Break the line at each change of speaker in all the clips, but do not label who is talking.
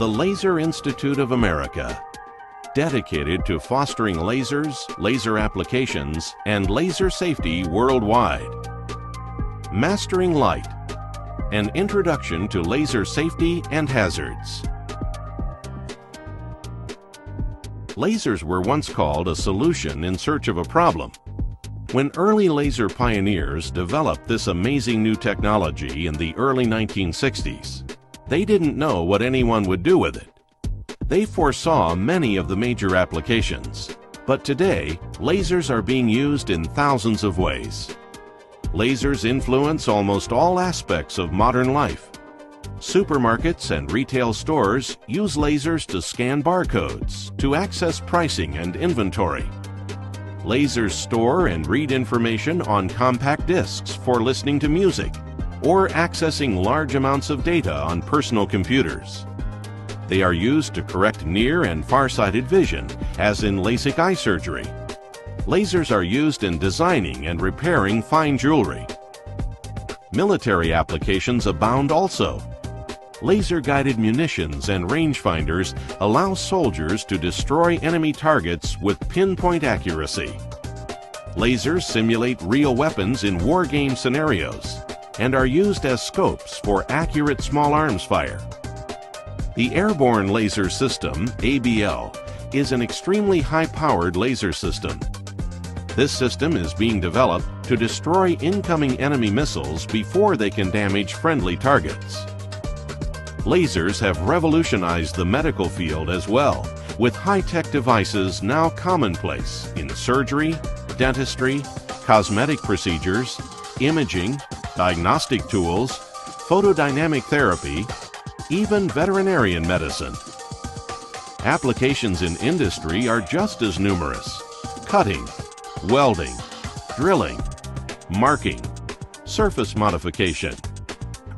the Laser Institute of America, dedicated to fostering lasers, laser applications, and laser safety worldwide. Mastering Light, an introduction to laser safety and hazards. Lasers were once called a solution in search of a problem. When early laser pioneers developed this amazing new technology in the early 1960s, they didn't know what anyone would do with it. They foresaw many of the major applications, but today, lasers are being used in thousands of ways. Lasers influence almost all aspects of modern life. Supermarkets and retail stores use lasers to scan barcodes, to access pricing and inventory. Lasers store and read information on compact discs for listening to music or accessing large amounts of data on personal computers. They are used to correct near and far-sighted vision, as in LASIK eye surgery. Lasers are used in designing and repairing fine jewelry. Military applications abound also. Laser-guided munitions and rangefinders allow soldiers to destroy enemy targets with pinpoint accuracy. Lasers simulate real weapons in war game scenarios and are used as scopes for accurate small arms fire. The Airborne Laser System, ABL, is an extremely high-powered laser system. This system is being developed to destroy incoming enemy missiles before they can damage friendly targets. Lasers have revolutionized the medical field as well, with high-tech devices now commonplace in surgery, dentistry, cosmetic procedures, imaging, diagnostic tools, photodynamic therapy, even veterinarian medicine. Applications in industry are just as numerous: cutting, welding, drilling, marking, surface modification,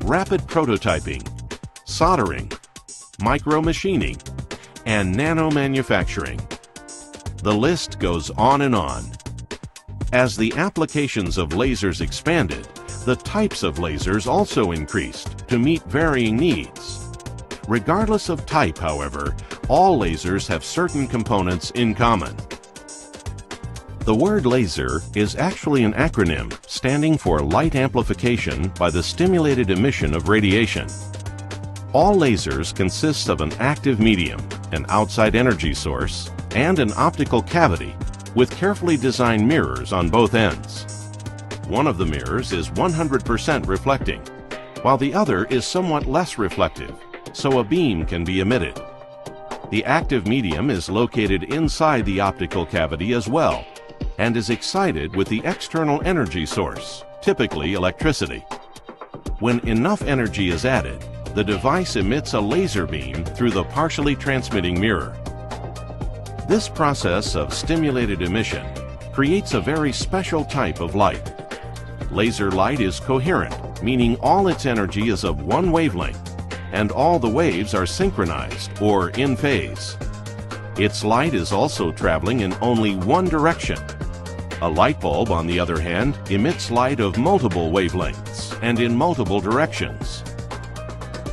rapid prototyping, soldering, micro-machining, and nano-manufacturing. The list goes on and on. As the applications of lasers expanded, the types of lasers also increased to meet varying needs. Regardless of type, however, all lasers have certain components in common. The word laser is actually an acronym standing for light amplification by the stimulated emission of radiation. All lasers consist of an active medium, an outside energy source, and an optical cavity with carefully designed mirrors on both ends. One of the mirrors is 100% reflecting, while the other is somewhat less reflective, so a beam can be emitted. The active medium is located inside the optical cavity as well, and is excited with the external energy source, typically electricity. When enough energy is added, the device emits a laser beam through the partially transmitting mirror. This process of stimulated emission creates a very special type of light. Laser light is coherent, meaning all its energy is of one wavelength, and all the waves are synchronized or in phase. Its light is also traveling in only one direction. A light bulb, on the other hand, emits light of multiple wavelengths and in multiple directions.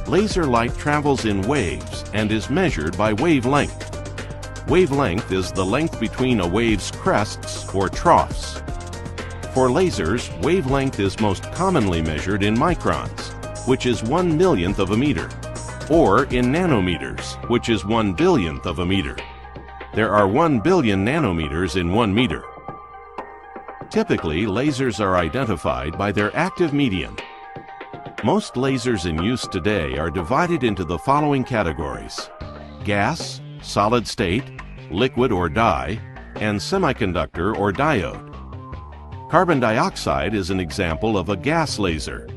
Laser light travels in waves and is measured by wavelength. Wavelength is the length between a wave's crests or troughs. For lasers, wavelength is most commonly measured in microns, which is 1/1,000,000th of a meter, or in nanometers, which is 1/1,000,000th of a meter. There are 1 billion nanometers in 1 meter. Typically, lasers are identified by their active medium. Most lasers in use today are divided into the following categories: gas, solid state, liquid or dye, and semiconductor or diode. Carbon dioxide is an example of a gas laser.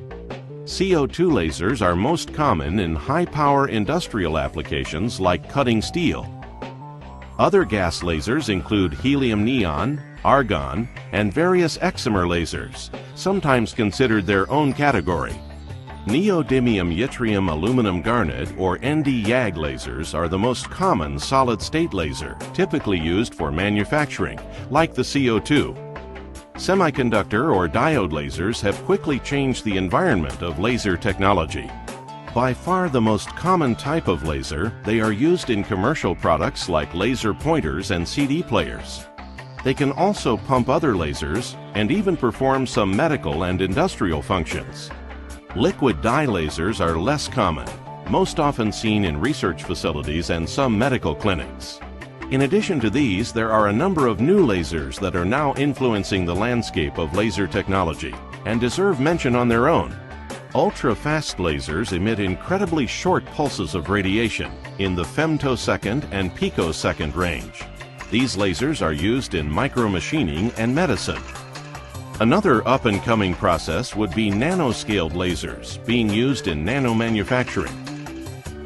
CO2 lasers are most common in high-power industrial applications like cutting steel. Other gas lasers include helium neon, argon, and various excimer lasers, sometimes considered their own category. Neodymium yttrium aluminum garnet, or ND-YAG lasers, are the most common solid-state laser, typically used for manufacturing, like the CO2. Semiconductor or diode lasers have quickly changed the environment of laser technology. By far the most common type of laser, they are used in commercial products like laser pointers and CD players. They can also pump other lasers and even perform some medical and industrial functions. Liquid dye lasers are less common, most often seen in research facilities and some medical clinics. In addition to these, there are a number of new lasers that are now influencing the landscape of laser technology and deserve mention on their own. Ultra-fast lasers emit incredibly short pulses of radiation in the femtosecond and picosecond range. These lasers are used in micromachining and medicine. Another up-and-coming process would be nanoscaled lasers being used in nanomanufacturing.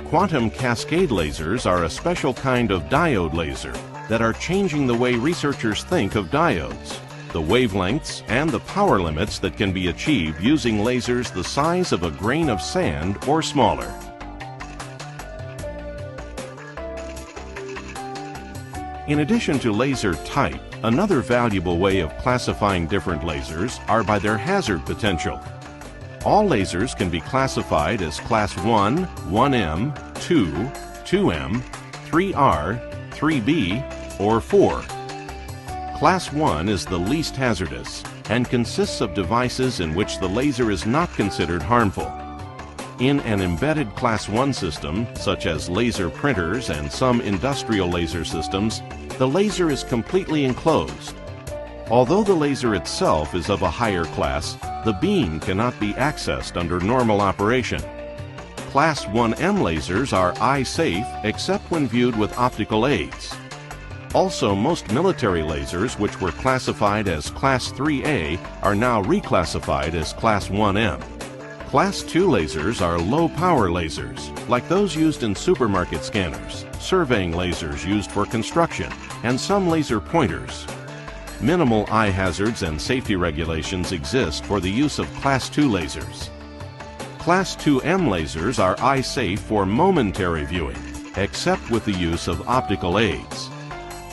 Quantum cascade lasers are a special kind of diode laser that are changing the way researchers think of diodes, the wavelengths and the power limits that can be achieved using lasers the size of a grain of sand or smaller. In addition to laser type, another valuable way of classifying different lasers are by their hazard potential. All lasers can be classified as Class 1, 1M, 2, 2M, 3R, 3B, or 4. Class 1 is the least hazardous and consists of devices in which the laser is not considered harmful. In an embedded Class 1 system, such as laser printers and some industrial laser systems, the laser is completely enclosed. Although the laser itself is of a higher class, the beam cannot be accessed under normal operation. Class 1M lasers are eye-safe except when viewed with optical aids. Also, most military lasers which were classified as Class 3A are now reclassified as Class 1M. Class 2 lasers are low-power lasers, like those used in supermarket scanners, surveying lasers used for construction, and some laser pointers. Minimal eye hazards and safety regulations exist for the use of Class 2 lasers. Class 2M lasers are eye-safe for momentary viewing, except with the use of optical aids.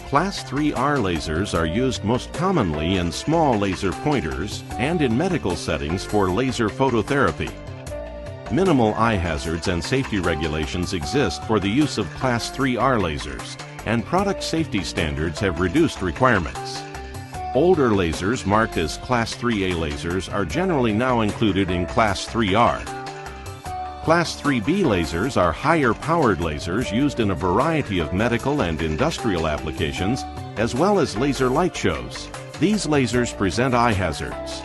Class 3R lasers are used most commonly in small laser pointers and in medical settings for laser phototherapy. Minimal eye hazards and safety regulations exist for the use of Class 3R lasers, and product safety standards have reduced requirements. Older lasers marked as Class 3A lasers are generally now included in Class 3R. Class 3B lasers are higher-powered lasers used in a variety of medical and industrial applications, as well as laser light shows. These lasers present eye hazards.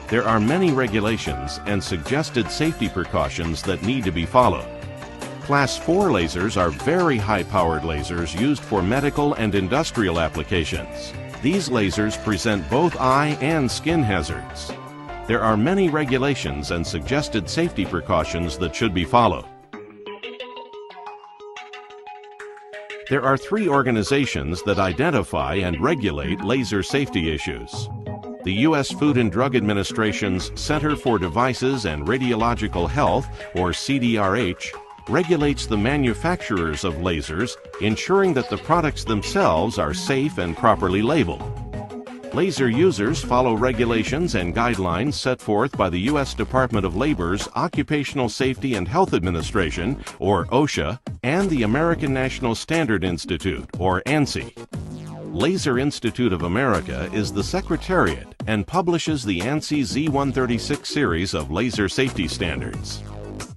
There are many regulations and suggested safety precautions that need to be followed. Class 4 lasers are very high-powered lasers used for medical and industrial applications. These lasers present both eye and skin hazards. There are many regulations and suggested safety precautions that should be followed. There are 3 organizations that identify and regulate laser safety issues. The U.S. Food and Drug Administration's Center for Devices and Radiological Health, or CDRH, regulates the manufacturers of lasers, ensuring that the products themselves are safe and properly labeled. Laser users follow regulations and guidelines set forth by the U.S. Department of Labor's Occupational Safety and Health Administration, or OSHA, and the American National Standard Institute, or ANSI. Laser Institute of America is the secretariat and publishes the ANSI Z136 series of laser safety standards.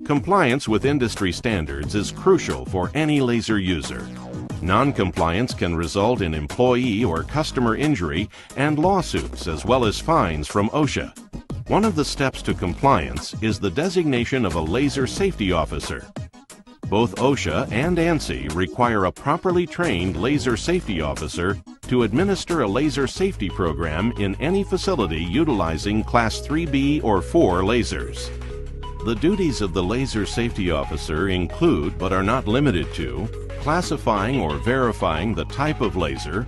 Compliance with industry standards is crucial for any laser user. Non-compliance can result in employee or customer injury and lawsuits, as well as fines from OSHA. One of the steps to compliance is the designation of a laser safety officer. Both OSHA and ANSI require a properly trained laser safety officer to administer a laser safety program in any facility utilizing Class 3B or 4 lasers. The duties of the laser safety officer include, but are not limited to, classifying or verifying the type of laser,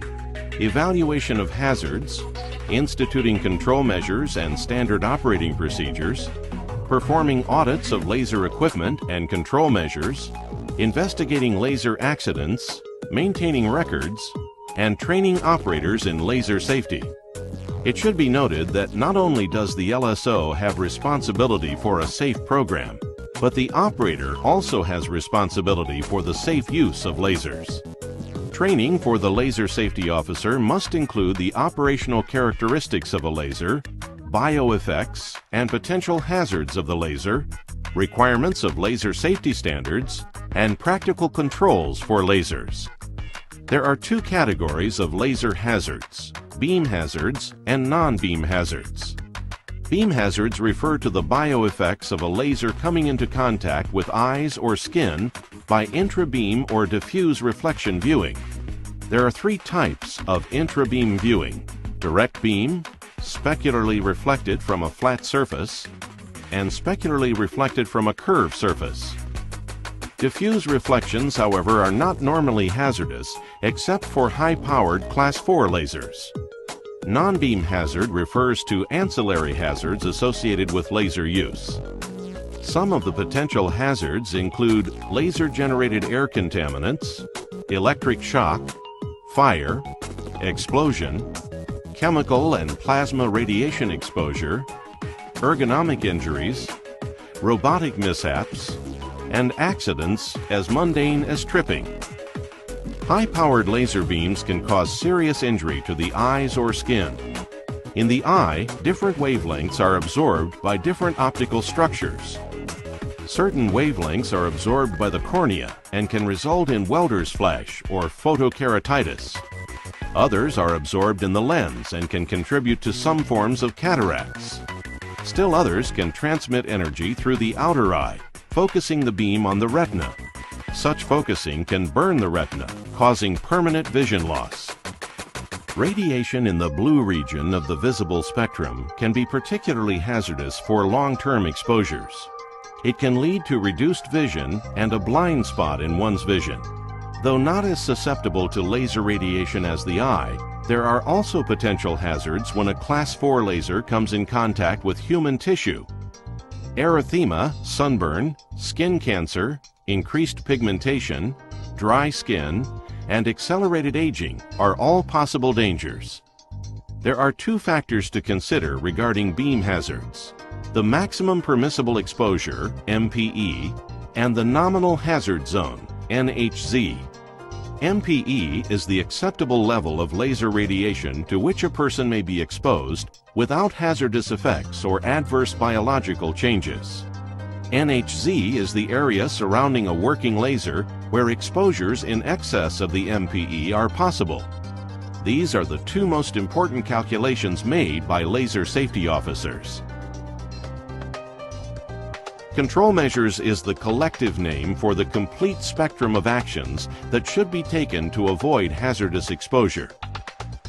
evaluation of hazards, instituting control measures and standard operating procedures, performing audits of laser equipment and control measures, investigating laser accidents, maintaining records, and training operators in laser safety. It should be noted that not only does the LSO have responsibility for a safe program, but the operator also has responsibility for the safe use of lasers. Training for the laser safety officer must include the operational characteristics of a laser, bioeffects and potential hazards of the laser, requirements of laser safety standards, and practical controls for lasers. There are two categories of laser hazards: beam hazards and non-beam hazards. Beam hazards refer to the bioeffects of a laser coming into contact with eyes or skin by intrabeam or diffuse reflection viewing. There are three types of intrabeam viewing: direct beam, specularly reflected from a flat surface, and specularly reflected from a curved surface. Diffuse reflections, however, are not normally hazardous except for high-powered Class 4 lasers. Non-beam hazard refers to ancillary hazards associated with laser use. Some of the potential hazards include laser-generated air contaminants, electric shock, fire, explosion, chemical and plasma radiation exposure, ergonomic injuries, robotic mishaps, and accidents as mundane as tripping. High-powered laser beams can cause serious injury to the eyes or skin. In the eye, different wavelengths are absorbed by different optical structures. Certain wavelengths are absorbed by the cornea and can result in welder's flash or photokeratitis. Others are absorbed in the lens and can contribute to some forms of cataracts. Still others can transmit energy through the outer eye, focusing the beam on the retina. Such focusing can burn the retina, causing permanent vision loss. Radiation in the blue region of the visible spectrum can be particularly hazardous for long-term exposures. It can lead to reduced vision and a blind spot in one's vision. Though not as susceptible to laser radiation as the eye, there are also potential hazards when a Class 4 laser comes in contact with human tissue. Erythema, sunburn, skin cancer, increased pigmentation, dry skin, and accelerated aging are all possible dangers. There are two factors to consider regarding beam hazards: the maximum permissible exposure, MPE, and the nominal hazard zone, NHZ. MPE is the acceptable level of laser radiation to which a person may be exposed without hazardous effects or adverse biological changes. NHZ is the area surrounding a working laser where exposures in excess of the MPE are possible. These are the two most important calculations made by laser safety officers. Control measures is the collective name for the complete spectrum of actions that should be taken to avoid hazardous exposure.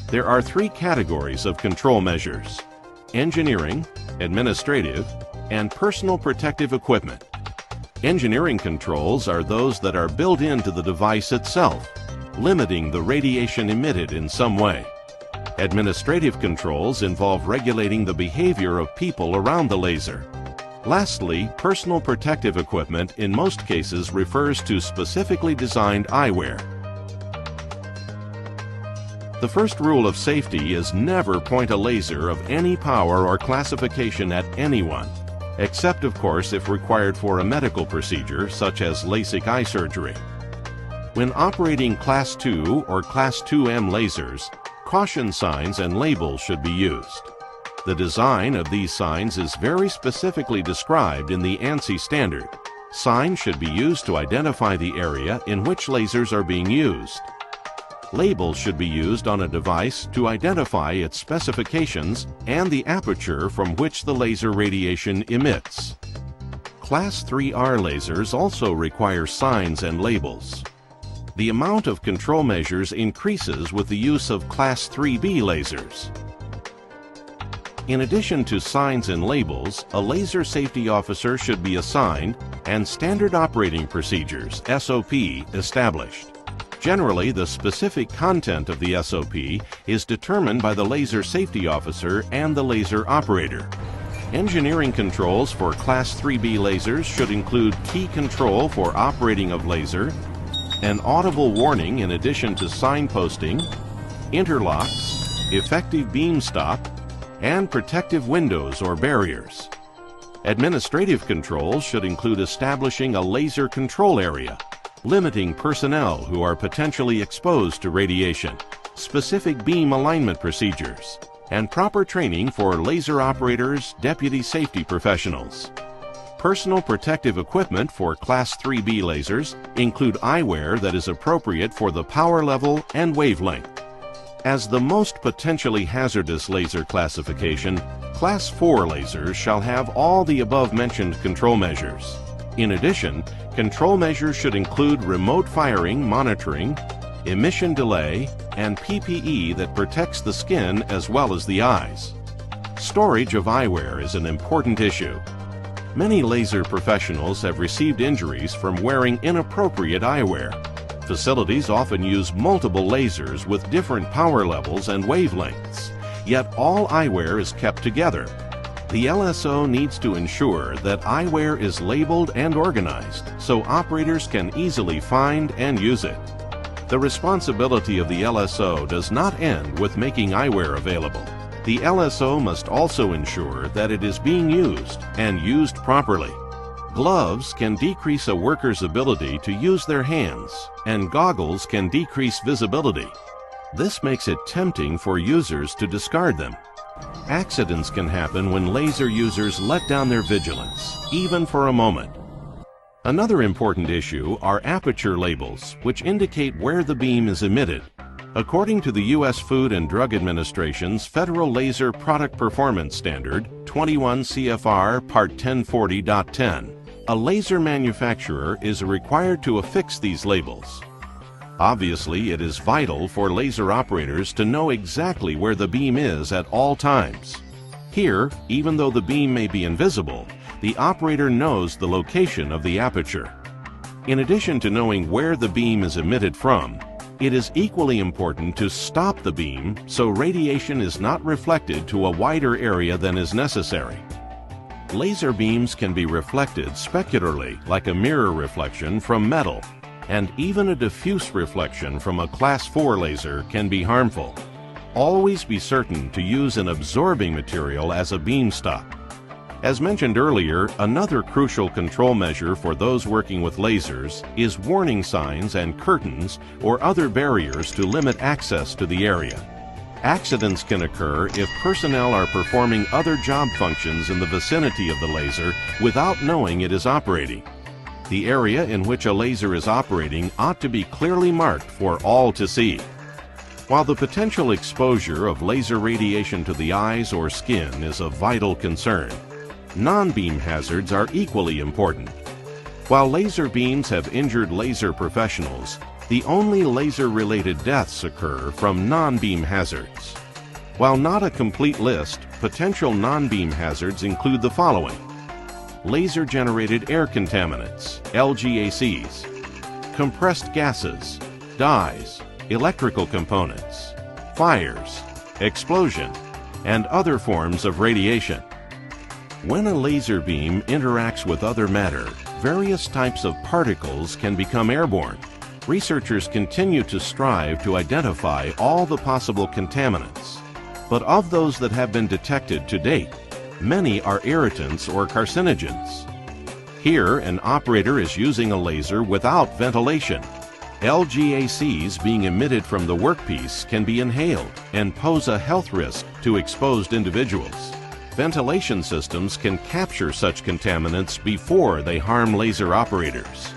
There are three categories of control measures: engineering, administrative, and personal protective equipment. Engineering controls are those that are built into the device itself, limiting the radiation emitted in some way. Administrative controls involve regulating the behavior of people around the laser. Lastly, personal protective equipment in most cases refers to specifically designed eyewear. The first rule of safety is never point a laser of any power or classification at anyone, except of course if required for a medical procedure such as LASIK eye surgery. When operating Class 2 or Class 2M lasers, caution signs and labels should be used. The design of these signs is very specifically described in the ANSI standard. Signs should be used to identify the area in which lasers are being used. Labels should be used on a device to identify its specifications and the aperture from which the laser radiation emits. Class 3R lasers also require signs and labels. The amount of control measures increases with the use of Class 3B lasers. In addition to signs and labels, a laser safety officer should be assigned and standard operating procedures, SOP, established. Generally, the specific content of the SOP is determined by the laser safety officer and the laser operator. Engineering controls for Class 3B lasers should include key control for operating of laser, an audible warning in addition to signposting, interlocks, effective beam stop, and protective windows or barriers. Administrative controls should include establishing a laser control area, limiting personnel who are potentially exposed to radiation, specific beam alignment procedures, and proper training for laser operators, deputy safety professionals. Personal protective equipment for Class 3B lasers include eyewear that is appropriate for the power level and wavelength. As the most potentially hazardous laser classification, Class 4 lasers shall have all the above-mentioned control measures. In addition, control measures should include remote firing monitoring, emission delay, and PPE that protects the skin as well as the eyes. Storage of eyewear is an important issue. Many laser professionals have received injuries from wearing inappropriate eyewear. Facilities often use multiple lasers with different power levels and wavelengths, yet all eyewear is kept together. The LSO needs to ensure that eyewear is labeled and organized so operators can easily find and use it. The responsibility of the LSO does not end with making eyewear available. The LSO must also ensure that it is being used and used properly. Gloves can decrease a worker's ability to use their hands, and goggles can decrease visibility. This makes it tempting for users to discard them. Accidents can happen when laser users let down their vigilance, even for a moment. Another important issue are aperture labels, which indicate where the beam is emitted. According to the U.S. Food and Drug Administration's Federal Laser Product Performance Standard, 21 CFR Part 1040.10, a laser manufacturer is required to affix these labels. Obviously, it is vital for laser operators to know exactly where the beam is at all times. Here, even though the beam may be invisible, the operator knows the location of the aperture. In addition to knowing where the beam is emitted from, it is equally important to stop the beam so radiation is not reflected to a wider area than is necessary. Laser beams can be reflected specularly, like a mirror reflection from metal, and even a diffuse reflection from a Class 4 laser can be harmful. Always be certain to use an absorbing material as a beam stop. As mentioned earlier, another crucial control measure for those working with lasers is warning signs and curtains or other barriers to limit access to the area. Accidents can occur if personnel are performing other job functions in the vicinity of the laser without knowing it is operating. The area in which a laser is operating ought to be clearly marked for all to see. While the potential exposure of laser radiation to the eyes or skin is a vital concern, non-beam hazards are equally important. While laser beams have injured laser professionals, the only laser-related deaths occur from non-beam hazards. While not a complete list, potential non-beam hazards include the following: laser-generated air contaminants, LGACs, compressed gases, dyes, electrical components, fires, explosion, and other forms of radiation. When a laser beam interacts with other matter, various types of particles can become airborne. Researchers continue to strive to identify all the possible contaminants, but of those that have been detected to date, many are irritants or carcinogens. Here, an operator is using a laser without ventilation. LGACs being emitted from the workpiece can be inhaled and pose a health risk to exposed individuals. Ventilation systems can capture such contaminants before they harm laser operators.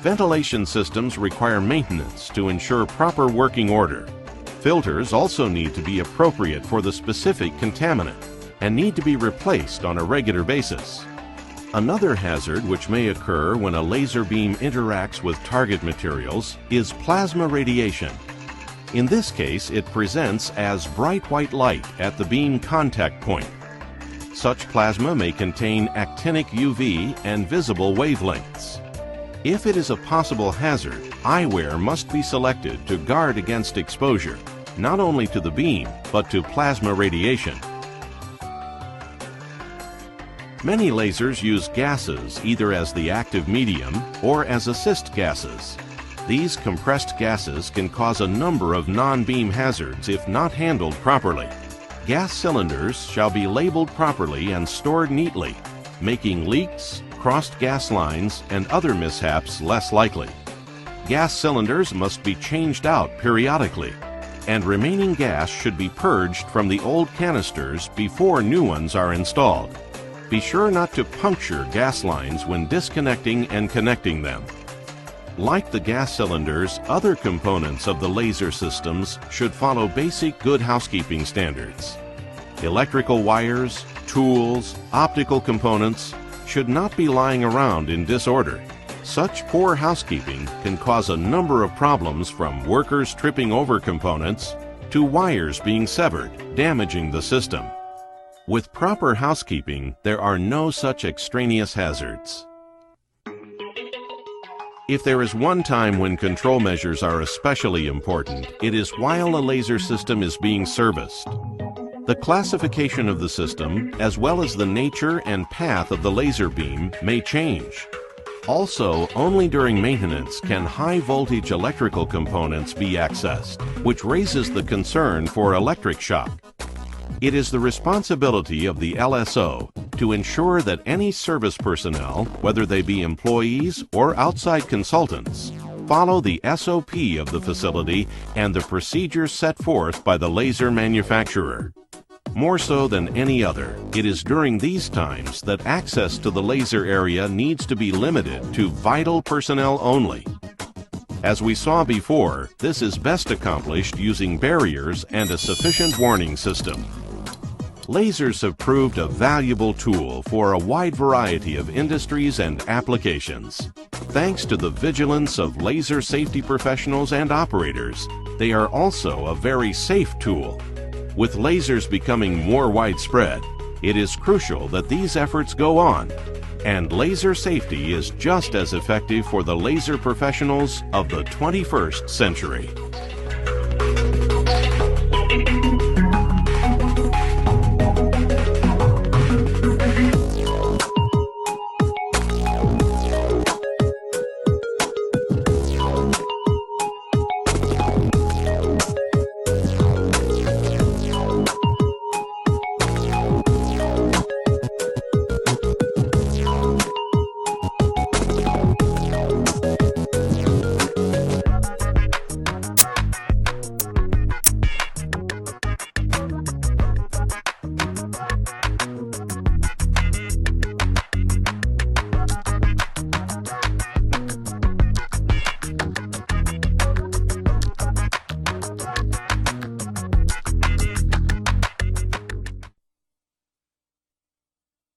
Ventilation systems require maintenance to ensure proper working order. Filters also need to be appropriate for the specific contaminant and need to be replaced on a regular basis. Another hazard which may occur when a laser beam interacts with target materials is plasma radiation. In this case, it presents as bright white light at the beam contact point. Such plasma may contain actinic UV and visible wavelengths. If it is a possible hazard, eyewear must be selected to guard against exposure, not only to the beam, but to plasma radiation. Many lasers use gases either as the active medium or as assist gases. These compressed gases can cause a number of non-beam hazards if not handled properly. Gas cylinders shall be labeled properly and stored neatly. making leaks, crossed gas lines, and other mishaps less likely. Gas cylinders must be changed out periodically, and remaining gas should be purged from the old canisters before new ones are installed. Be sure not to puncture gas lines when disconnecting and connecting them. Like the gas cylinders, other components of the laser systems should follow basic good housekeeping standards. Electrical wires, tools, optical components should not be lying around in disorder. Such poor housekeeping can cause a number of problems, from workers tripping over components to wires being severed, damaging the system. With proper housekeeping, there are no such extraneous hazards. If there is one time when control measures are especially important, it is while a laser system is being serviced. The classification of the system, as well as the nature and path of the laser beam, may change. Also, only during maintenance can high-voltage electrical components be accessed, which raises the concern for electric shock. It is the responsibility of the LSO to ensure that any service personnel, whether they be employees or outside consultants, follow the SOP of the facility and the procedures set forth by the laser manufacturer. More so than any other, it is during these times that access to the laser area needs to be limited to vital personnel only. As we saw before, this is best accomplished using barriers and a sufficient warning system. Lasers have proved a valuable tool for a wide variety of industries and applications. Thanks to the vigilance of laser safety professionals and operators, they are also a very safe tool. With lasers becoming more widespread, it is crucial that these efforts go on, and laser safety is just as effective for the laser professionals of the 21st century.